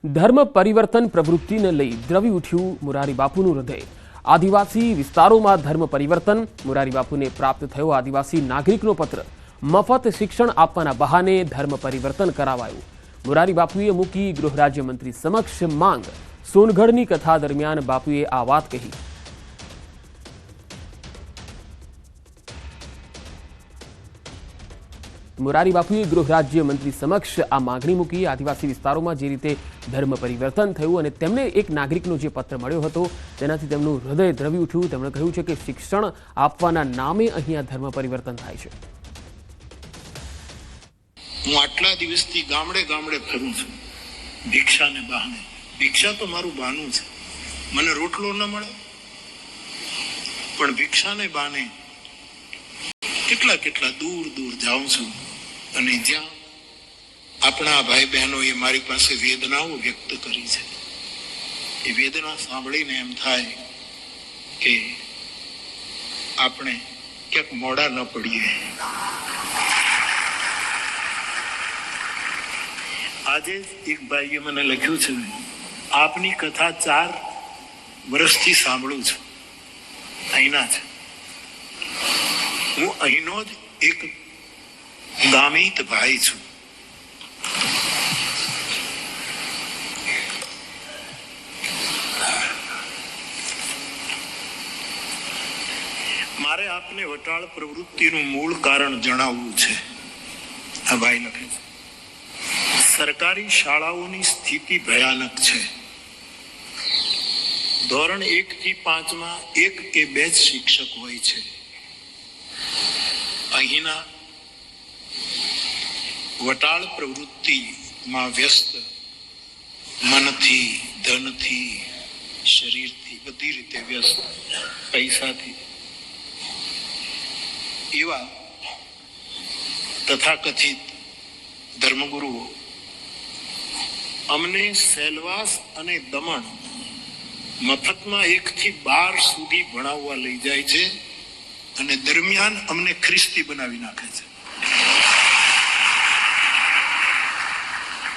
ધર્મ પરિવર્તન પ્રવૃત્તિને લઈ દ્રવી ઉઠ્યું મોરારી બાપુનું હૃદય। આદિવાસી વિસ્તારોમાં ધર્મ પરિવર્તન। મોરારી બાપુને પ્રાપ્ત થયો આદિવાસી નાગરિકનો પત્ર। મફત શિક્ષણ આપવાના બહાને ધર્મ પરિવર્તન કરાવાયું। મોરારી બાપુએ મૂકી ગૃહ રાજ્યમંત્રી સમક્ષ માંગ। સોનગઢની કથા દરમિયાન બાપુએ આ વાત કહી। મોરારી બાપુએ ગૃહ રાજ્યમંત્રી સમક્ષ આ માંગણી મૂકી। આદિવાસી વિસ્તારોમાં જે રીતે ધર્મ પરિવર્તન થયું અને તેમને એક નાગરિકનો જે પત્ર મળ્યો હતો તેનાથી તેમનું હૃદય દ્રવી ઉઠ્યું। તેમણે કહ્યું છે કે શિક્ષણ આપવાના નામે અહીંયા ધર્મ પરિવર્તન થાય છે। હું આટલા દિવસથી ગામડે ગામડે ફરું છું ભિક્ષાને બહાને। ભિક્ષા તો મારું બહાનું છે, મને રોટલો ન મળે પણ ભિક્ષાને બહાને કેટલા કેટલા દૂર દૂર જાઉં છું અને જ્યાં આપણા ભાઈ બહેનોએ મારી પાસે વેદનાઓ વ્યક્ત કરી છે એ વેદના સાંભળીને એમ થાય કે આપણે ક્યાંક મોડા ન પડીએ। આજે એક ભાઈએ મને લખ્યું છે, આપની કથા 4 વર્ષથી સાંભળું છું, અહીંના છે, હું અહીંનો જ એક ગામિત ભાઈ છું। મારે આપને વટાળ પ્રવૃત્તિનું મૂળ કારણ જણાવવું છે। આ ભાઈ લખે છે, સરકારી શાળાઓની સ્થિતિ ભયાનક છે। ધોરણ 1 થી 5 માં 1 કે 2 જ શિક્ષક હોય છે। અહીંના વટાળ પ્રવૃત્તિમાં વ્યસ્ત મનથી, ધનથી, શરીરથી, બધી રીતે વ્યસ્ત, પૈસાથી એવા તથાકથિત ધર્મગુરુઓ અમને સેલવાસ અને દમણ મફતમાં 1 થી 12 સુધી ભણાવવા લઈ જાય છે અને દરમિયાન અમને ખ્રિસ્તી બનાવી નાખે છે।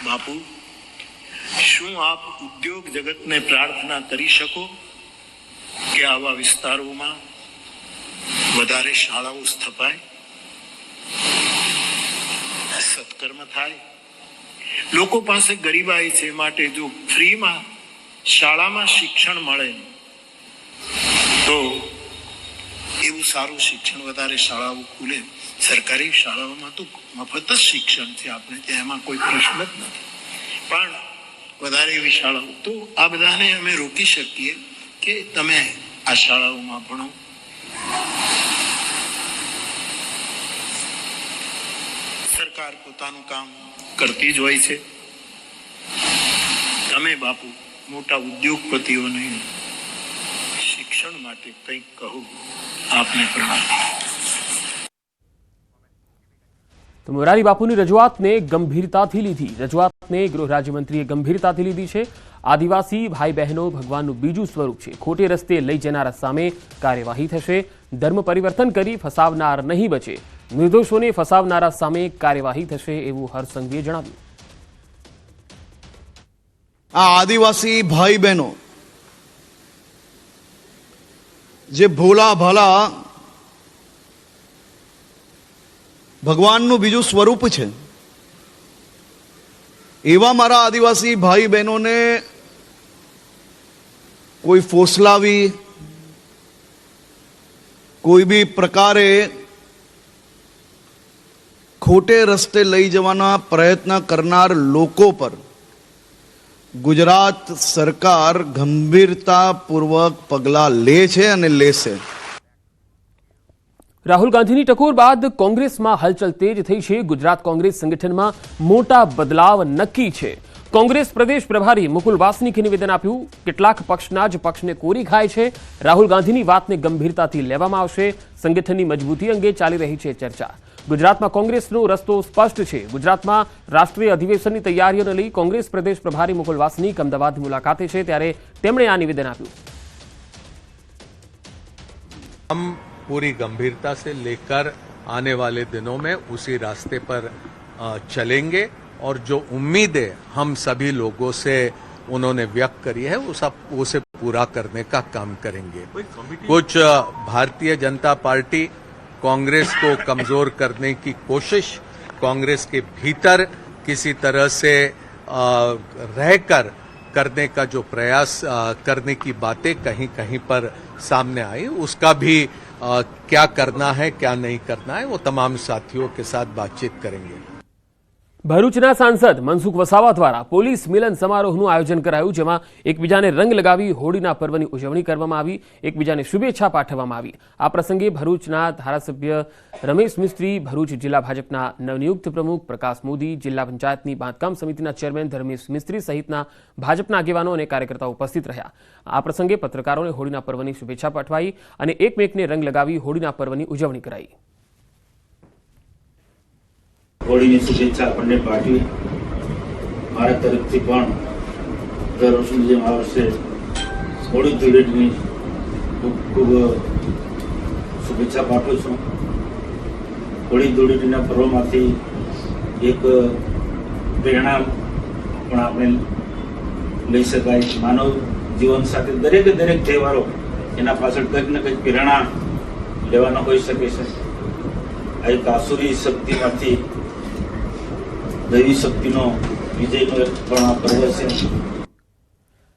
બાપુ, શું આપ ઉદ્યોગ જગતને પ્રાર્થના કરી શકો કે આવા વિસ્તારોમાં વધારે શાળાઓ સ્થપાય, સત્કર્મ થાય? લોકો પાસે ગરીબાઈ છે, માટે જો ફ્રીમાં શાળામાં શિક્ષણ મળે તો એવું સારું શિક્ષણ, વધારે શાળાઓ ખુલે। સરકારી શાળાઓમાં તો મફત જ શિક્ષણ છે, આપણે ત્યાં એમાં કોઈ પ્રશ્ન જ નથી, પણ વધારે એવી શાળાઓ, તો આ બધાને અમે રોકી શકીએ કે તમે આ શાળાઓમાં ભણો। સરકાર પોતાનું કામ કરતી જ હોય છે। તમે બાપુ મોટા ઉદ્યોગપતિઓને શિક્ષણ માટે કંઈક કહો। આપને પ્રણામ। તો મોરારી બાપુની રજૂઆતને ગંભીરતાથી લીધી। રજૂઆતને ગૃહ રાજ્યમંત્રીએ ગંભીરતાથી લીધી છે। આદિવાસી ભાઈ બહેનો ભગવાનનું બીજું સ્વરૂપ છે, ખોટે રસ્તે લઈ જનારા સામે કાર્યવાહી થશે। ધર્મ પરિવર્તન કરી ફસાવનાર નહીં બચે, નિર્દોષોને ફસાવનારા સામે કાર્યવાહી થશે, એવું હર્ષ સંઘવીએ જણાવ્યું। આ આદિવાસી ભાઈ બહેનો જે ભોલા ભાલા ભગવાનનું બીજું સ્વરૂપ છે, એવા મારા આદિવાસી ભાઈ બહેનોને કોઈ ફોસલાવી, કોઈ બી પ્રકારે ખોટે રસ્તે લઈ જવાના પ્રયત્ન કરનાર લોકો પર ગુજરાત સરકાર ગંભીરતાપૂર્વક પગલાં લે છે અને લેશે। રાહુલ ગાંધીની ટકોર બાદ કોંગ્રેસમાં હલચલ તેજ થઈ છે। ગુજરાત કોંગ્રેસ સંગઠનમાં મોટા બદલાવ નક્કી છે। કોંગ્રેસ પ્રદેશ પ્રભારી મુકુલ વાસનિકે નિવેદન આપ્યું, કેટલાક પક્ષના જ પક્ષને કોરી ખાય છે। રાહુલ ગાંધીની વાતને ગંભીરતાથી લેવામાં આવશે। સંગઠનની મજબૂતી અંગે ચાલી રહી છે ચર્ચા। ગુજરાતમાં કોંગ્રેસનો રસ્તો સ્પષ્ટ છે। ગુજરાતમાં રાષ્ટ્રીય અધિવેશનની તૈયારીઓને લઈ કોંગ્રેસ પ્રદેશ પ્રભારી મુકુલ વાસનિક અમદાવાદની મુલાકાતે છે, ત્યારે તેમણે આ નિવેદન આપ્યું। हम पूरी गंभीरता से लेकर आने वाले दिनों में उसी रास्ते पर चलेंगे और जो उम्मीदें हम सभी लोगों से उन्होंने व्यक्त करी है उसे पूरा करने का काम करेंगे। कुछ भारतीय जनता पार्टी कांग्रेस को कमजोर करने की कोशिश, कांग्रेस के भीतर किसी तरह से रहकर करने का जो प्रयास करने की बातें कहीं कहीं पर सामने आई, उसका भी क्या करना है क्या नहीं करना है वो तमाम साथियों के साथ बातचीत करेंगे। ભરૂચના સાંસદ મનસુખ વસાવા દ્વારા પોલીસ મિલન સમારોહનું આયોજન કરાયું, જેમાં એકબીજાને રંગ લગાવી હોળીના પર્વની ઉજવણી કરવામાં આવી, એકબીજાને શુભેચ્છા પાઠવવામાં આવી। આ પ્રસંગે ભરૂચના ધારાસભ્ય રમેશ મિસ્ત્રી, ભરૂચ જિલ્લા ભાજપના નવનિયુક્ત પ્રમુખ પ્રકાશ મોદી, જિલ્લા પંચાયતની બાંધકામ સમિતિના ચેરમેન ધર્મેશ મિસ્ત્રી સહિતના ભાજપના આગેવાનો અને કાર્યકર્તાઓ ઉપસ્થિત રહ્યા। આ પ્રસંગે પત્રકારોને હોળીના પર્વની શુભેચ્છા પાઠવાઈ અને એકમેકને રંગ લગાવી હોળીના પર્વની ઉજવણી કરાઈ। હોળીની શુભેચ્છા આપણને પાઠવી। મારા તરફથી પણ દર વર્ષની જેમ આ વર્ષે હોળી ધૂળેટીની ખૂબ ખૂબ શુભેચ્છા પાઠવું છું। હોળી ધૂળેટીના પર્વમાંથી એક પ્રેરણા પણ આપણે લઈ શકાય। માનવ જીવન સાથે દરેક તહેવારો એના પાછળ કંઈક ને કંઈક પ્રેરણા લેવાનો હોઈ શકે છે। આ એક આસુરી શક્તિમાંથી દૈવી શક્તિનો વિજયનો એક પણ આ પર્વ છે।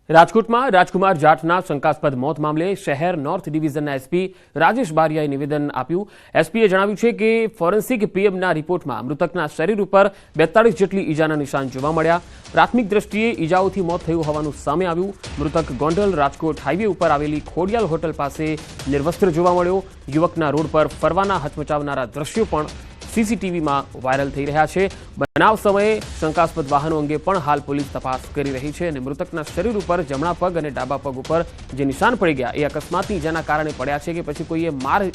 રાજકોટમાં રાજકુમાર જાટના શંકાસ્પદ મોત મામલે શહેર નોર્થ ડિવિઝનના એસપી રાજેશ બારિયાએ નિવેદન આપ્યું। એસપીએ જણાવ્યું છે કે ફોરેન્સિક પીએમના રિપોર્ટમાં મૃતકના શરીર ઉપર 42 જેટલી ઈજાના નિશાન જોવા મળ્યા। પ્રાથમિક દ્રષ્ટિએ ઈજાઓથી મોત થયું હોવાનું સામે આવ્યું। મૃતક ગોંડલ રાજકોટ હાઈવે ઉપર આવેલી ખોડિયાલ હોટલ પાસે નિર્વસ્ત્ર જોવા મળ્યો। યુવકના રોડ પર ફરવાના હચમચાવનારા દ્રશ્યો પણ સીસીટીવીમાં વાયરલ થઈ રહ્યા છે। બનાવ સમયે શંકાસ્પદ વાહનો અંગે પણ હાલ પોલીસ તપાસ કરી રહી છે અને મૃતકના શરીર ઉપર જમણા પગ અને ડાબા પગ ઉપર જે નિશાન પડી ગયા એ અકસ્માતની ઈજાના કારણે પડ્યા છે કે પછી કોઈએ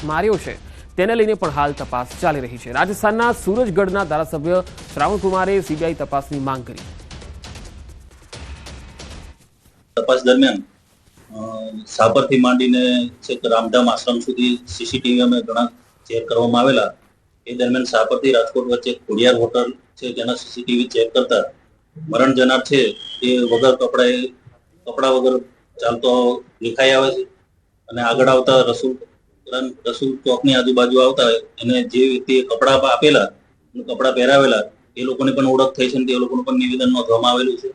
માર્યો છે તેને લઈને પણ હાલ તપાસ ચાલી રહી છે। રાજસ્થાનના સુરજગઢના ધારાસભ્ય શ્રાવણકુમારે સીબીઆઈ તપાસની માંગ કરી। તપાસ દરમિયાન સાબરથી માંડીને છેક રામધામ આશ્રમ સુધી સીસીટીવી અમે ઘણા ચેક કરવામાં આવેલા। એ દરમિયાન સાબરથી રાજકોટ વચ્ચે ખોડિયાર હોટલ છે તેના સીસીટીવી ચેક કરતા મરણ જનાર છે એ વગર કપડા વગર ચાલતો દેખાઈ આવે છે અને આગળ આવતા રસૂલ ચોકની આજુબાજુ આવતા એને જે વ્યક્તિએ કપડા આપેલા કપડા પહેરાવેલા એ લોકોની પણ ઓળખ થઈ છે, તે લોકોનું પણ નિવેદન નોંધવામાં આવેલું છે।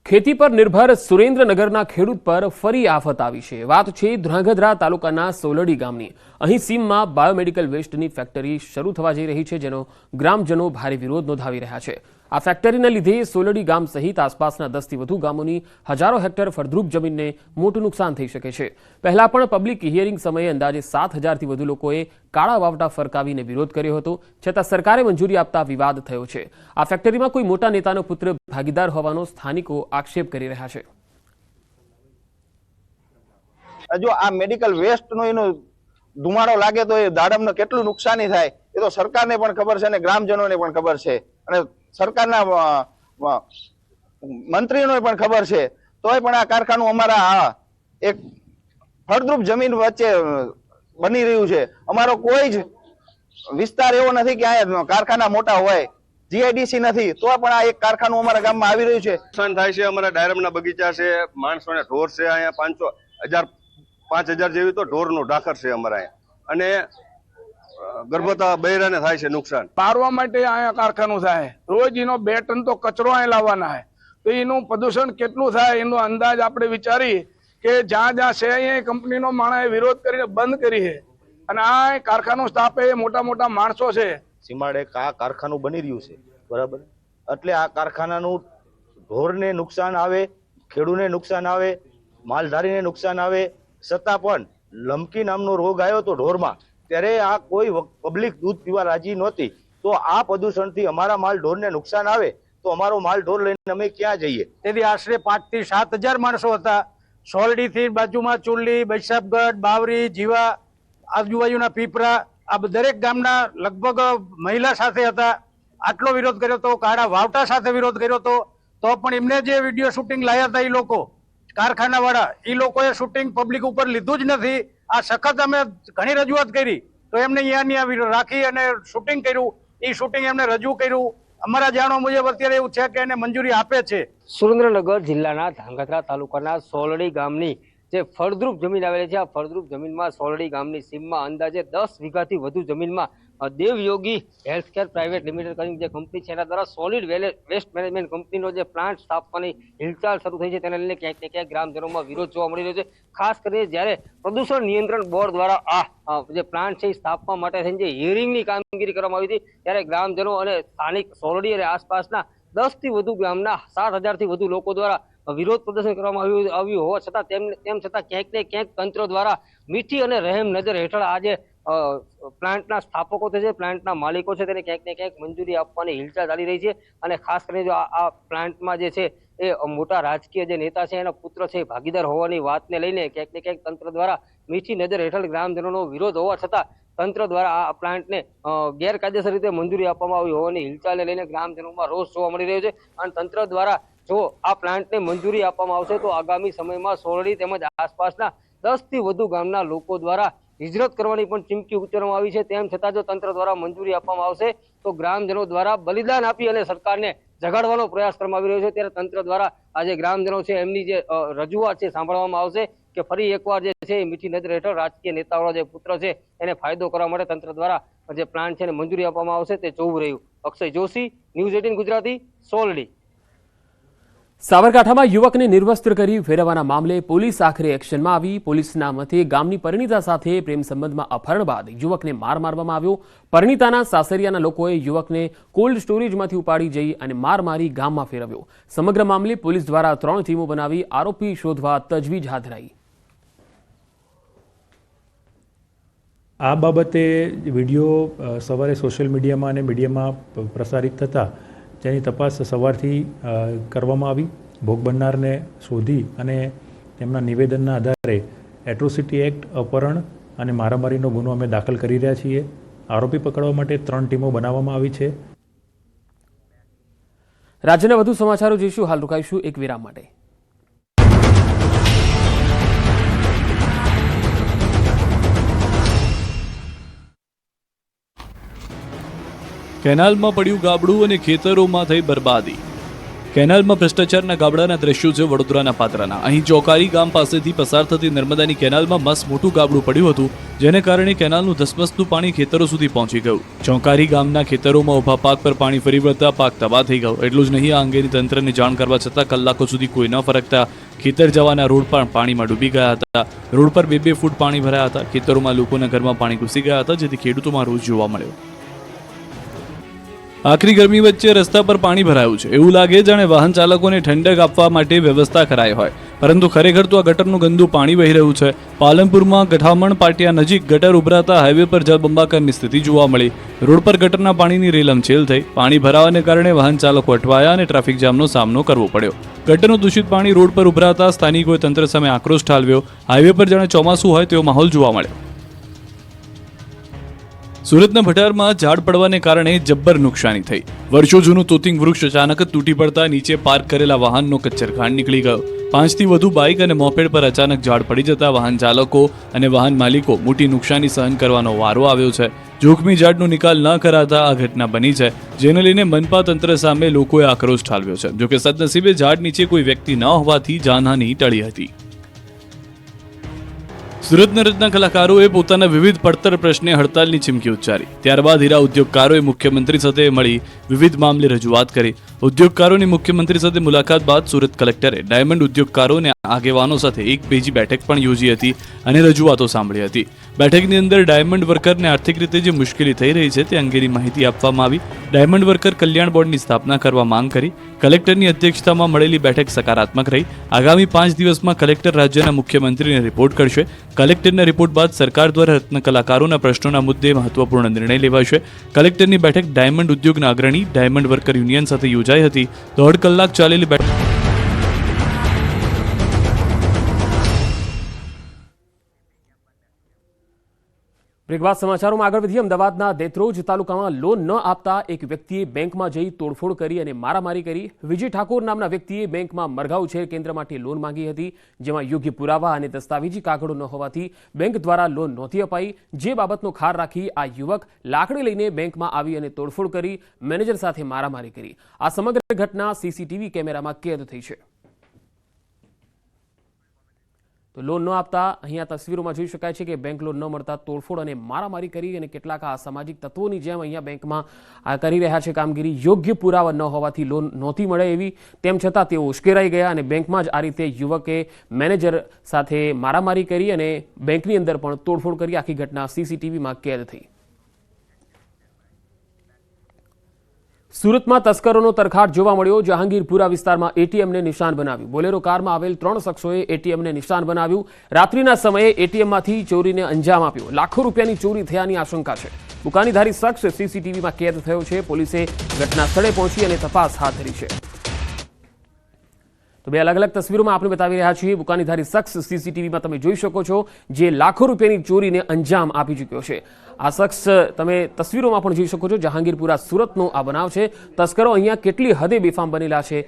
ખેતી પર નિર્ભર સુરેન્દ્રનગરના ખેડૂત પર ફરી આફત આવી છે। વાત છે ધ્રાંગધ્રા તાલુકાના સોલડી ગામની। અહીં સીમમાં બાયોમેડિકલ વેસ્ટની ફેક્ટરી શરૂ થવા જઈ રહી છે, જેનો ગ્રામજનો ભારે વિરોધ નોંધાવી રહ્યા છે। આ ફેક્ટરીના લીધે સોલડી ગામ સહિત આસપાસના 10 થી વધુ ગામોની હજારો હેક્ટર ફળદ્રુપ જમીનને મોટું નુકસાન થઈ શકે છે। પહેલા પણ પબ્લિક હિયરિંગ સમયે અંદાજે 7000 થી વધુ લોકોએ કાળા વાવટા ફરકાવીને વિરોધ કર્યો હતો, છતાં સરકારે મંજૂરી આપતા વિવાદ થયો છે। આ ફેક્ટરીમાં કોઈ મોટા નેતાનો પુત્ર ભાગીદાર હોવાનો સ્થાનિકો આક્ષેપ કરી રહ્યા છે। જો આ મેડિકલ વેસ્ટનો એનો ધુમાડો લાગે તો એ દાડમને કેટલું નુકસાની થાય એ તો સરકારને પણ ખબર છે અને ગ્રામજનોને પણ ખબર છે અને સરકારના મંત્રીઓને પણ ખબર છે। તોય પણ આ કારખાનું અમારા એક ફળદ્રુપ જમીન વચ્ચે બની રહ્યું છે। અમારો કોઈ જ વિસ્તાર એવો નથી કે આ કારખાના મોટા હોય, જીઆઈડીસી નથી, તો પણ આ એક કારખાનું અમારા ગામમાં આવી રહ્યું છે। નુકસાન થાય છે। અમારા ડાયરમના બગીચા છે, માણસોને ઢોર છે, અહીંયા 5000 જેવી તો ઢોરનો ઢાકર છે અમારા અહીંયા, અને ગર્ભવતી બૈરાને થાય છે નુકસાન। મારવા માટે અહીંયા કારખાનું થાય, રોજ એનો 2 ટન તો કચરો અહીંયા લાવવાના છે, તો એનું પ્રદૂષણ કેટલું થાય એનો અંદાજ આપણે વિચારી કે જ્યાં છે અહીંયા કંપનીનો માણસે વિરોધ કરીને બંધ કરી છે અને આ કારખાનું સ્થાપે મોટા મોટા માણસો છે। સીમાડે આ કારખાનું બની રહ્યું છે, બરાબર, એટલે આ કારખાનાનું ઢોરને નુકસાન આવે, ખેડૂને નુકસાન આવે, માલધારીને નુકસાન આવે, છતાં પણ લમકી નામનો રોગ આવ્યો તો ઢોરમાં, ત્યારે આ કોઈ પબ્લિક દૂધ પીવા રાજી નહોતી। તો આ પ્રદૂષણથી અમારા માલ ઢોરને નુકસાન આવે તો અમારો માલ ઢોર લઈને અમે ક્યાં જઈએ? તેથી આશરે 5 થી 7000 માણસો હતા। સોલડી થી બાજુમાં ચુરલી, બૈસાબગઢ, બાવરી, જીવા, આજુબાજુના પીપરા, આ દરેક ગામના લગભગ મહિલા સાથે હતા। આટલો વિરોધ કર્યો તો, કાળા વાવટા સાથે વિરોધ કર્યો તો પણ એમને જે વિડીયો શૂટિંગ લાયા હતા એ લોકો કારખાના વાળા, એ લોકોએ શૂટિંગ પબ્લિક ઉપર લીધું જ નથી। આ સખત અમે ઘણી રજૂઆત કરી તો એમને અહીંયા રાખી અને શૂટિંગ કર્યું, એ શૂટિંગ એમને રજૂ કર્યું અમારા જાણવા મુજબ અત્યારે એવું છે કે એને મંજૂરી આપે છે. સુરેન્દ્રનગર જિલ્લાના ધાંગધ્રા તાલુકાના સોલડી ગામની જે ફળદ્રુપ જમીન આવેલી છે, આ ફળદ્રુપ જમીનમાં સોલડી ગામની સીમમાં અંદાજે 10 વીઘાથી વધુ જમીનમાં દેવયોગી હેલ્થકેર પ્રાઇવેટ લિમિટેડ કરીને જે કંપની છે એના દ્વારા સોલિડ વેસ્ટ મેનેજમેન્ટ કંપનીનો જે પ્લાન્ટ સ્થાપવાની હિલચાલ શરૂ થઈ છે તેને લઈને ક્યાંક ને ક્યાંક ગ્રામજનોમાં વિરોધ જોવા મળી રહ્યો છે. ખાસ કરીને જ્યારે પ્રદૂષણ નિયંત્રણ બોર્ડ દ્વારા આ જે પ્લાન્ટ છે એ સ્થાપવા માટે થઈને જે હિયરિંગની કામગીરી કરવામાં આવી હતી ત્યારે ગ્રામજનો અને સ્થાનિક સોલડી અને આસપાસના 10 થી વધુ ગામના 7,000 થી વધુ લોકો દ્વારા વિરોધ પ્રદર્શન કરવામાં આવ્યું હોવા છતાં તેમ છતાં ક્યાંક ને ક્યાંક તંત્ર દ્વારા મીઠી અને રહેમ નજર હેઠળ આજે પ્લાન્ટના સ્થાપકો છે, પ્લાન્ટના માલિકો છે તેને ક્યાંક ને ક્યાંક મંજૂરી આપવાની હિલચાલ ચાલી રહી છે. અને ખાસ કરીને જો આ પ્લાન્ટમાં જે છે એ મોટા રાજકીય જે નેતા છે એના પુત્ર છે ભાગીદાર હોવાની વાતને લઈને ક્યાંક ને ક્યાંક તંત્ર દ્વારા મીઠી નજર હેઠળ ગ્રામજનોનો વિરોધ હોવા છતાં તંત્ર દ્વારા આ પ્લાન્ટને ગેરકાયદેસર રીતે મંજૂરી આપવામાં આવી હોવાની હિલચાલને લઈને ગ્રામજનોમાં રોષ જોવા મળી રહ્યો છે. અને તંત્ર દ્વારા જો આ પ્લાન્ટને મંજૂરી આપવામાં આવશે તો આગામી સમયમાં સોરડી તેમજ આસપાસના 10 થી વધુ ગામના લોકો દ્વારા હિજરત કરવાની પણ ચીમકી ઉચ્ચારવામાં આવી છે. તેમ છતાં જો તંત્ર દ્વારા મંજૂરી આપવામાં આવશે તો ગ્રામજનો દ્વારા બલિદાન આપી અને સરકારને જગાડવાનો પ્રયાસ કરવામાં આવી રહ્યો છે. ત્યારે તંત્ર દ્વારા આજે ગ્રામજનો છે એમની જે રજૂઆત છે સાંભળવામાં આવશે કે ફરી એકવાર જે છે મીઠી નજર હેઠળ રાજકીય નેતાઓનો જે પુત્ર છે એને ફાયદો કરવા માટે તંત્ર દ્વારા જે પ્લાન્ટ છે એને મંજૂરી આપવામાં આવશે તે જોવું રહ્યું. અક્ષય જોશી, ન્યૂઝ 18 ગુજરાતી, સોલડી. સાબરકાંઠામાં યુવકને નિર્વસ્ત્ર કરી ફેરવવાના મામલે પોલીસ આખરે એક્શનમાં આવી. પોલીસના મતે ગામની પરિણીતા સાથે પ્રેમ સંબંધમાં અપહરણ બાદ યુવકને માર મારવામાં આવ્યો. પરિણીતાના સાસરિયાના લોકોએ યુવકને કોલ્ડ સ્ટોરેજમાંથી ઉપાડી જઈ અને માર મારી ગામમાં ફેરવ્યો. સમગ્ર મામલે પોલીસ દ્વારા 3 ટીમો બનાવી આરોપી શોધવા તજવીજ હાથ ધરાઈ. આ બાબતે વિડીયો સવારે સોશિયલ મીડિયામાં અને મીડિયામાં પ્રસારિત થતાં જેની તપાસ સવારથી કરવામાં આવી. ભોગ બનનારને શોધી અને તેમના નિવેદનના આધારે એટ્રોસિટી એક્ટ, અપહરણ અને મારામારીનો ગુનો અમે દાખલ કરી રહ્યા છીએ. આરોપી પકડવા માટે 3 ટીમો બનાવવામાં આવી છે. રાજ્યના વધુ સમાચારો જોઈશું. હાલ રોકાઈશું એક વિરામ માટે. કેનાલમાં પડ્યું ગાબડું અને ખેતરોમાં થઈ બરબાદી. કેનાલમાં ભ્રષ્ટાચારના ગાબડાના દ્રશ્યો છે વડોદરાના પાદરાના. અહીં ચોકારી ગામ પાસેથી પસાર થતી નર્મદાની કેનાલમાં મસ્ત મોટું ગાબડું પડ્યું હતું, જેને કારણે કેનાલનું ધસમસતું પાણી ખેતરો સુધી પહોંચી ગયું. ચોકારી ગામના ખેતરોમાં ઉભા પાક પર પાણી ફરી વળતા પાક તબાહ થઈ ગયો. એટલું જ નહીં, આ અંગેની તંત્રને જાણ કરવા છતાં કલાકો સુધી કોઈ ન ફરકતા ખેતર જવાના રોડ પણ પાણીમાં ડૂબી ગયા હતા. રોડ પર 2-2 ફૂટ પાણી ભરાયા હતા. ખેતરોમાં લોકોના ઘરમાં પાણી ઘૂસી ગયા હતા, જેથી ખેડૂતોમાં રોષ જોવા મળ્યો. આખરી ગરમી વચ્ચે રસ્તા પર પાણી ભરાયું છે. એવું લાગે જાણે વાહન ચાલકોને ઠંડક આપવા માટે વ્યવસ્થા કરાઈ હોય, પરંતુ ખરેખર તો આ ગટરનું ગંદુ પાણી વહી રહ્યું છે. પાલનપુરમાં ગઠામણ પાટિયા નજીક ગટર ઉભરાતા હાઈવે પર જળબંબાકારની સ્થિતિ જોવા મળી. રોડ પર ગટરના પાણીની રેલમછેલ થઈ. પાણી ભરાવાને કારણે વાહન ચાલકો અટવાયા અને ટ્રાફિક જામનો સામનો કરવો પડ્યો. ગટરનું દૂષિત પાણી રોડ પર ઉભરાતા સ્થાનિકોએ તંત્ર સામે આક્રોશ ઠાલવ્યો. હાઈવે પર જાણે ચોમાસું હોય તેવો માહોલ જોવા મળ્યો. સુરતના ભટારમાં ઝાડ પડવાને કારણે જબ્બર નુકસાની થઈ. વર્ષો જૂનું તોતિંગ વૃક્ષ અચાનક જ તૂટી પડતા નીચે પાર્ક કરેલા વાહનનો કચ્છરખાંડ નીકળી ગયો. 5 થી વધુ બાઇક અને મોપેડ પર અચાનક ઝાડ પડી જતા વાહન ચાલકો અને વાહન માલિકો મોટી નુકસાની સહન કરવાનો વારો આવ્યો છે. જોખમી ઝાડનો નિકાલ ન કરાતા આ ઘટના બની છે, જેને લઈને મનપા તંત્ર સામે લોકોએ આક્રોશ ઠાલવ્યો છે. જોકે સદનસીબે ઝાડ નીચે કોઈ વ્યક્તિ ન હોવાથી જાનહાનિ ટળી હતી. સુરતના રત્ન કલાકારોએ પોતાના વિવિધ પડતર પ્રશ્ને હડતાલની ચીમકી ઉચ્ચારી. ત્યારબાદ હીરા ઉદ્યોગકારોએ મુખ્યમંત્રી સાથે મળી વિવિધ મામલે રજૂઆત કરી. ઉદ્યોગકારોની મુખ્યમંત્રી સાથે મુલાકાત બાદ સુરત કલેક્ટરે ડાયમંડ ઉદ્યોગકારોને આગેવાનો સાથે એક પેજી બેઠક પણ યોજી હતી અને રજૂઆતો સાંભળી હતી. બેઠકની અંદર ડાયમંડ વર્કરને આર્થિક રીતે જે મુશ્કેલી થઈ રહી છે તે અંગેની માહિતી આપવામાં આવી. ડાયમંડ વર્કર કલ્યાણ બોર્ડની સ્થાપના કરવા માંગ કરી. કલેક્ટરની અધ્યક્ષતામાં મળેલી બેઠક સકારાત્મક રહી. આગામી 5 દિવસમાં કલેક્ટર રાજ્યના મુખ્યમંત્રીને રિપોર્ટ કરશે. કલેક્ટરના રિપોર્ટ બાદ સરકાર દ્વારા રત્ન કલાકારોના પ્રશ્નોના મુદ્દે મહત્વપૂર્ણ નિર્ણય લેવાશે. કલેક્ટરની બેઠક ડાયમંડ ઉદ્યોગના અગ્રણી ડાયમંડ વર્કર યુનિયન સાથે યોજાઈ હતી. 1.5 કલાક ચાલેલી બેઠક બ્રેક બાદ સમાચારોમાં આગળ વધીએ. અમદાવાદના દેત્રોજ તાલુકામાં લોન ન આપતા એક વ્યક્તિએ બેંકમાં જઈ તોડફોડ કરી અને મારામારી કરી. વિજય ઠાકોર નામના વ્યક્તિએ બેંકમાં મરઘા ઉછેર કેન્દ્ર માટે લોન માંગી હતી, જેમાં યોગ્ય પુરાવા અને દસ્તાવેજી કાગળો ન હોવાથી બેંક દ્વારા લોન નહોતી અપાઈ. જે બાબતનો ખાર રાખી આ યુવક લાકડી લઈને બેંકમાં આવી અને તોડફોડ કરી મેનેજર સાથે મારામારી કરી. આ સમગ્ર ઘટના સીસીટીવી કેમેરામાં કેદ થઈ છે. તો લોન ન આપતા અહીંયા તસવીરોમાં જોઈ શકાય છે કે બેંક લોન ન મળતા તોડફોડ અને મારામારી કરી અને કેટલાક અસામાજિક તત્વોની જેમ અહીંયા બેંકમાં કરી રહ્યા છે કામગીરી. યોગ્ય પુરાવા ન હોવાથી લોન નહોતી મળે એવી, તેમ છતાં તેઓ ઉશ્કેરાઈ ગયા અને બેંકમાં જ આ રીતે યુવકે મેનેજર સાથે મારામારી કરી અને બેંકની અંદર પણ તોડફોડ કરી. આખી ઘટના સીસીટીવીમાં કેદ થઈ. સુરતમાં તસ્કરોનો તરખાટ જોવા મળ્યો. જહાંગીરપુરા વિસ્તારમાં એટીએમને નિશાન બનાવ્યું. બોલેરો કારમાં આવેલ 3 શખ્સોએ એટીએમને નિશાન બનાવ્યું. રાત્રિના સમયે એટીએમમાંથી ચોરીને અંજામ આપ્યો. લાખો રૂપિયાની ચોરી થયાની આશંકા છે. બુકાનીધારી શખ્સ સીસીટીવીમાં કેદ થયો છે. પોલીસે ઘટના સ્થળે પહોંચી અને તપાસ હાથ ધરી છે. તો બે અલગ અલગ તસવીરોમાં આપણે બતાવી રહ્યા છીએ. બુકાનીધારી શખ્સ સીસીટીવીમાં તમે જોઈ શકો છો, જે લાખો રૂપિયાની ચોરીને અંજામ આપી ચૂક્યો છે. આ શખ્સ તમે તસવીરોમાં પણ જોઈ શકો છો. જહાંગીરપુરા સુરતનો આ બનાવ છે. તસ્કરો અહીંયા કેટલી હદે બેફામ બનેલા છે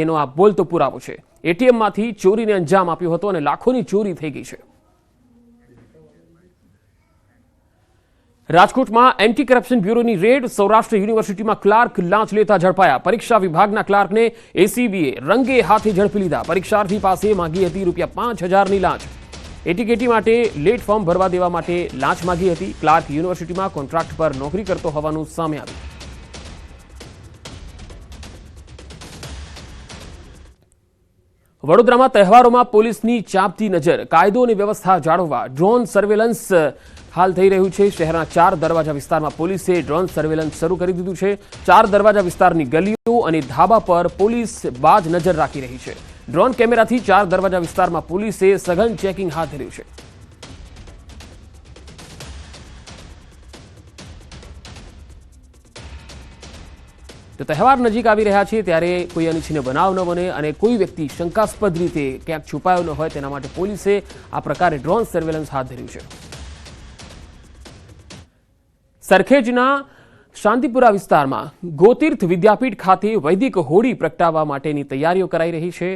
એનો આ બોલતો પુરાવો છે. એટીએમમાંથી ચોરીને અંજામ આપ્યો હતો અને લાખોની ચોરી થઈ ગઈ છે. રાજકોટમાં એન્ટી કરપ્શન બ્યુરોની રેડ. સૌરાષ્ટ્ર યુનિવર્સિટીમાં ક્લાર્ક લાંચ લેતા ઝડપાયા. પરીક્ષા વિભાગના ક્લાર્કને એસીબીએ રંગે હાથે ઝડપી લીધા. પરીક્ષાર્થી પાસે માંગી હતી ₹5,000ની લાંચ. એટીકેટી માટે લેટ ફોર્મ ભરવા દેવા માટે લાંચ માંગી હતી. ક્લાર્ક યુનિવર્સિટીમાં કોન્ટ્રાક્ટ પર નોકરી કરતો હોવાનું સામે આવ્યું. વડોદરામાં તહેવારોમાં પોલીસની ચાંપતી નજર. કાયદો અને વ્યવસ્થા જાળવવા ડ્રોન સર્વેલન્સ હાલ થઈ રહ્યું છે. શહેરના 4 દરવાજા વિસ્તારમાં પોલીસે ડ્રોન સર્વેલન્સ શરૂ કરી દીધું છે. 4 દરવાજા વિસ્તારની ગલીઓ અને ધાબા પર પોલીસ બાજ નજર રાખી રહી છે. ડ્રોન કેમેરાથી 4 દરવાજા વિસ્તારમાં પોલીસે સઘન ચેકિંગ હાથ ધર્યું છે. તો તહેવાર નજીક આવી રહ્યા છે ત્યારે કોઈ અનિચ્છનીય બનાવ ન બને અને કોઈ વ્યક્તિ શંકાસ્પદ રીતે ક્યાંક છુપાયો ન હોય તેના માટે પોલીસે આ પ્રકારે ડ્રોન સર્વેલન્સ હાથ ધર્યું છે. સરખેજના શાંતિપુરા વિસ્તારમાં ગોતીર્થ વિદ્યાપીઠ ખાતે વૈદિક હોળી પ્રગટાવવા માટેની તૈયારીઓ કરાઈ રહી છે.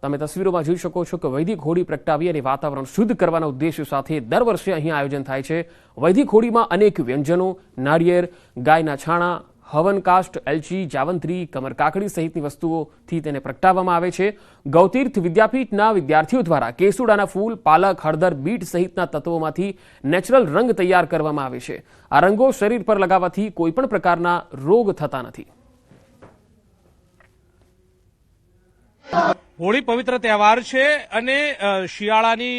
તમે તસવીરોમાં જોઈ શકો છો કે વૈદિક હોળી પ્રગટાવી અને વાતાવરણ શુદ્ધ કરવાના ઉદ્દેશ્ય સાથે દર વર્ષે અહીં આયોજન થાય છે. વૈદિક હોળીમાં અનેક વ્યંજનો, નાળિયેર, ગાયના છાણા, હવનકાષ્ટ, એલચી, જાવંત્રી, કમરકાકડી સહિતની વસ્તુઓથી તેને પ્રગટાવવામાં આવે છે. ગૌતીર્થ વિદ્યાપીઠના વિદ્યાર્થીઓ દ્વારા કેસુડાના ફૂલ, પાલક, હળદર, બીટ સહિતના તત્વોમાંથી નેચરલ રંગ તૈયાર કરવામાં આવે છે. આ રંગો શરીર પર લગાવવાથી કોઈપણ પ્રકારના રોગ થતા નથી. હોળી પવિત્ર તહેવાર છે અને શિયાળાની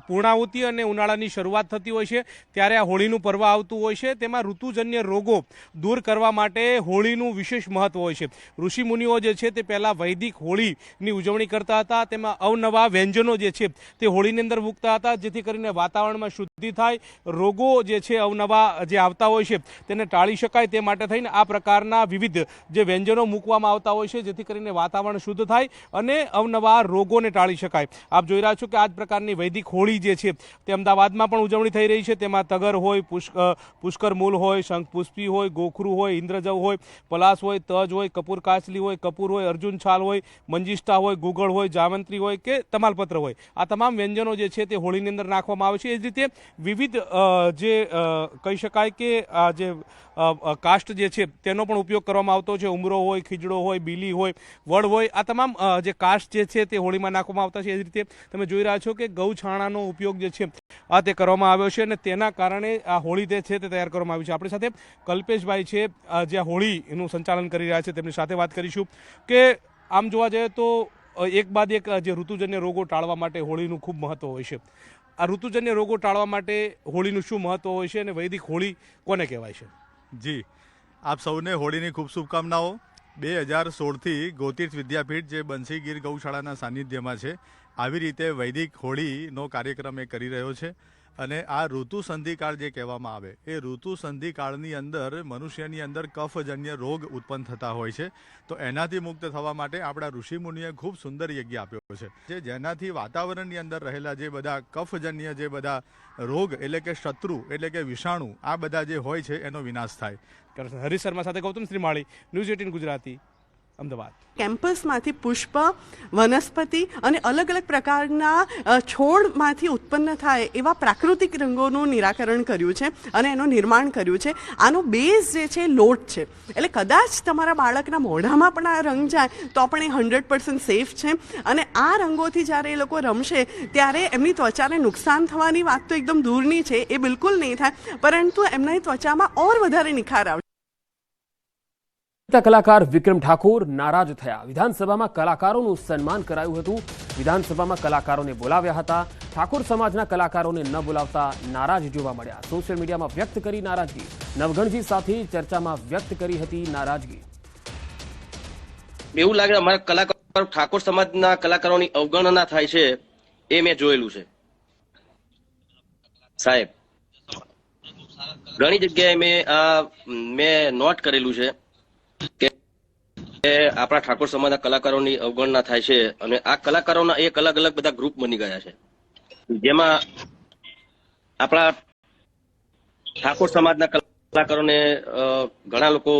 પૂર્ણાહુતિ અને ઉનાળાની શરૂઆત થતી હોય છે ત્યારે આ હોળીનું પર્વ આવતું હોય છે. તેમાં ઋતુજન્ય રોગો દૂર કરવા માટે હોળીનું વિશેષ મહત્વ હોય છે. ઋષિમુનિઓ જે છે તે પહેલાં વૈદિક હોળીની ઉજવણી કરતા હતા. તેમાં અવનવા વ્યંજનો જે છે તે હોળીની અંદર મૂકતા હતા, જેથી કરીને વાતાવરણમાં શુદ્ધિ થાય, રોગો જે છે અવનવા જે આવતા હોય છે તેને ટાળી શકાય. તે માટે થઈને આ પ્રકારના વિવિધ જે વ્યંજનો મૂકવામાં આવતા હોય છે, જેથી કરીને વાતાવરણ શુદ્ધ થાય અને અવનવા રોગોને ટાળી શકાય. આપ જોઈ રહ્યા છો કે આ જ પ્રકારની વૈદિક હોળી જે છે તે અમદાવાદમાં પણ ઉજવણી થઈ રહી છે. તેમાં તગર હોય, પુષ્કર મૂલ હોય, શંખપુષ્પી હોય, ગોખરું હોય, ઇન્દ્રજવ હોય, પલાસ હોય, તજ હોય, કપૂર કાચલી હોય, કપૂર હોય, અર્જુન છાલ હોય, મંજીષ્ઠા હોય, ગુગળ હોય, જામંત્રી હોય કે તમાલપત્ર હોય, આ તમામ વ્યંજનો જે છે તે હોળીની અંદર નાખવામાં આવે છે. એ જ રીતે વિવિધ જે કહી શકાય કે આ જે કાષ્ટ જે છે તેનો પણ ઉપયોગ કરવામાં આવતો છે. ઉમરો હોય, ખીજડો હોય, બીલી હોય, વડ હોય, આ તમામ જે કાષ્ટ જે છે તે હોળીમાં નાખવામાં આવતા છે. એ જ રીતે તમે જોઈ રહ્યા છો કે ગૌછાણાનો ઉપયોગ જે છે આ તે કરવામાં આવ્યો છે અને તેના કારણે આ હોળી જે છે તે તૈયાર કરવામાં આવી છે. આપણી સાથે કલ્પેશભાઈ છે જે આ હોળીનું સંચાલન કરી રહ્યા છે, તેમની સાથે વાત કરીશું કે આમ જોવા જઈએ તો એક બાદ એક જે ઋતુજન્ય રોગો ટાળવા માટે હોળીનું ખૂબ મહત્વ હોય છે. આ ઋતુજન્ય રોગો ટાળવા માટે હોળીનું શું મહત્વ હોય છે અને વૈદિક હોળી કોને કહેવાય છે? જી, આપ સૌને હોળીની ખૂબ શુભકામનાઓ. 2016થી ગોતીર્થ વિદ્યાપીઠ જે બંસી ગીર ગૌશાળાના સાનિધ્યમાં છે આવી રીતે વૈદિક હોળીનો કાર્યક્રમ એ કરી રહ્યો છે અને આ ઋતુ સંધિકાળ જે કહેવામાં આવે એ ઋતુ સંધિકાળની અંદર મનુષ્યની અંદર કફજન્ય રોગ ઉત્પન્ન થતા હોય છે. તો એનાથી મુક્ત થવા માટે આપણા ઋષિમુનિએ ખૂબ સુંદર યજ્ઞ આપ્યો છે, જેનાથી વાતાવરણની અંદર રહેલા જે બધા કફજન્ય જે બધા રોગ એટલે કે શત્રુ એટલે કે વિષાણુ આ બધા જે હોય છે એનો વિનાશ થાય. હરીશ શર્મા સાથે ગૌતમ શ્રીમાળી, ન્યૂઝ 18 ગુજરાતી, અમદાવાદ. કેમ્પસમાંથી પુષ્પ, વનસ્પતિ અને અલગ અલગ પ્રકારના છોડમાંથી ઉત્પન્ન થાય એવા પ્રાકૃતિક રંગોનું નિરાકરણ કર્યું છે અને એનું નિર્માણ કર્યું છે. આનો બેઝ જે છે લોટ છે, એટલે કદાચ તમારા બાળકના મોઢામાં પણ આ રંગ જાય તો પણ એ 100% સેફ છે. અને આ રંગોથી જ્યારે એ લોકો રમશે ત્યારે એમની ત્વચાને નુકસાન થવાની વાત તો એકદમ દૂરની છે, એ બિલકુલ નહીં થાય, પરંતુ એમની ત્વચામાં ઓર વધારે નિખાર આવશે. કલાકાર વિક્રમ ઠાકોર નારાજ થયા. વિધાનસભામાં કલાકારોનું સન્માન કરાયું હતું. વિધાનસભામાં કલાકારોને બોલાવ્યા હતા. ઠાકોર સમાજના કલાકારોને ન બોલાવતા નારાજ જોવા મળ્યા. સોશિયલ મીડિયામાં વ્યક્ત કરી નારાજગી. નવગણજી સાથે ચર્ચામાં વ્યક્ત કરી હતી નારાજગી. એવું લાગે અમારા કલાકારો ઠાકોર સમાજના કલાકારોની અવગણના થાય છે એ મેં જોયેલું છે સાહેબ. ઘણી જગ્યાએ મેં નોટ કરેલું છે કે આપણા ઠાકોર સમાજના કલાકારોની અવગણના થાય છે અને આ કલાકારોના એક અલગ અલગ બધા ગ્રુપ બની ગયા છે, જેમાં આપણા ઠાકોર સમાજના કલાકારોને ઘણા લોકો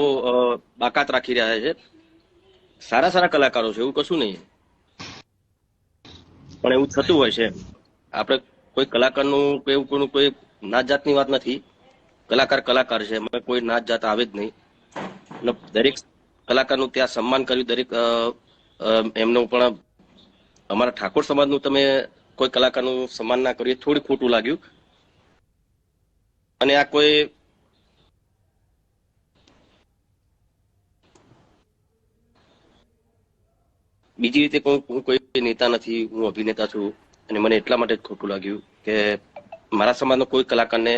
બાકાત રાખી રહ્યા છે. સારા સારા કલાકારો છે, એવું કશું નહીં, પણ એવું થતું હોય છે. આપણે કોઈ કલાકારનું એવું કોઈ નાત જાતની વાત નથી. કલાકાર કલાકાર છે, એમાં કોઈ નાત જાત આવે જ નહીં. દરેક કલાકારનું ત્યાં સન્માન કર્યું, દરેક એમનું પણ અમારા ઠાકોર સમાજનું તમે કોઈ કલાકારનું સન્માન ના કર્યું, થોડું ખોટું લાગ્યું. અને આ કોઈ બીજી રીતે કોઈ નેતા નથી, હું અભિનેતા છું અને મને એટલા માટે જ ખોટું લાગ્યું કે મારા સમાજનો કોઈ કલાકારને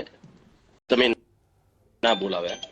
તમે ના બોલાવ્યા.